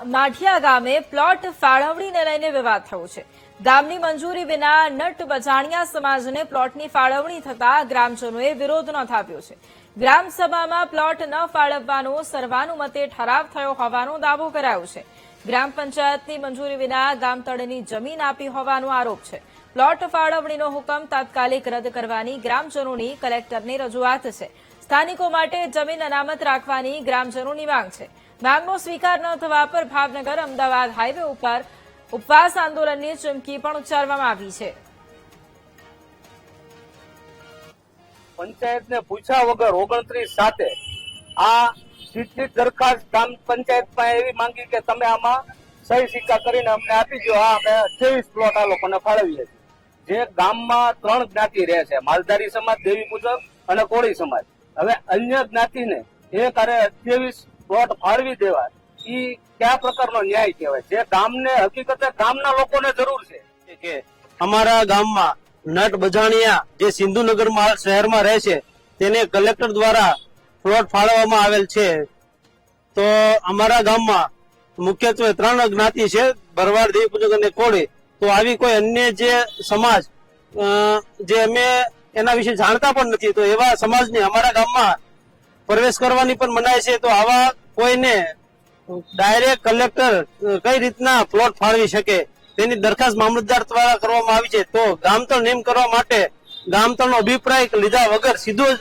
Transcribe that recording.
માઠિયા ગામે પ્લોટ ફાળવણીને લઈને વિવાદ થયો છે। ગામની મંજૂરી વિના નટ બજાણિયા સમાજને પ્લોટની ફાળવણી થતા ગ્રામજનોએ વિરોધ નોંધાવ્યો છે। ગ્રામસભામાં પ્લોટ ન ફાળવવાનો સર્વાનુમતે ઠરાવ થયો હોવાનો દાવો કરાયો છે। ગ્રામ પંચાયતની મંજૂરી વિના ગામતળની જમીન આપી હોવાનો આરોપ છે। પ્લોટ ફાળવણીનો હુકમ તાત્કાલિક રદ કરવાની ગ્રામજનોની કલેક્ટરને રજૂઆત છે। સ્થાનિકો માટે જમીન અનામત રાખવાની ગ્રામજનોની માંગ છે। માંગનો સ્વીકાર ન થવા પર ભાવનગર અમદાવાદ હાઈવે ઉપર ઉપવાસ આંદોલનની ચીમકી પણ ઉચ્ચારવામાં આવી છે। પંચાયતને પૂછ્યા વગર 29/7 આ સીધી દરખાસ્ત ગ્રામ પંચાયતમાં એવી માંગી કે તમે આમાં સહી સિક્કા કરીને અમને આપી દો। અમે 23 પ્લોટ આ લોકોને ફાળવીએ છીએ। જે ગામમાં 3 જ્ઞાતિ રહે છે, માલધારી સમાજ, દેવી પૂજક અને કોળી સમાજ। હવે અન્ય જ્ઞાતિને એક આરે 23 પ્લોટ ફાળવી દેવા ઈ કયા પ્રકારનો ન્યાય કહેવાય? જે ગામને હકીકતે ગામના લોકોને જરૂર છે કે અમારા ગામમાં નટ બજાણિયા જે સિંધુનગર શહેરમાં રહે છે તેને કલેક્ટર દ્વારા પ્લોટ ફાળવવામાં આવેલ છે। તો અમારા ગામમાં મુખ્યત્વે 3 જ્ઞાતિ છે, ભરવાડ, દેવી પૂજક અને કોળી। તો આવી કોઈ અન્ય જે સમાજ જે અમે એના વિશે જાણતા પણ નથી, તો એવા સમાજને અમારા ગામમાં પ્રવેશ કરવાની પણ મનાય છે। તો આવા કોઈને ડાયરેક્ટ કલેક્ટર કઈ રીતના પ્લોટ ફાળવી શકે તેની દરખાસ્ત મામલતદાર દ્વારા કરવામાં આવી છે। તો ગામતળ નેમ કરવા માટે ગામતળનો અભિપ્રાય લીધા વગર સીધો જ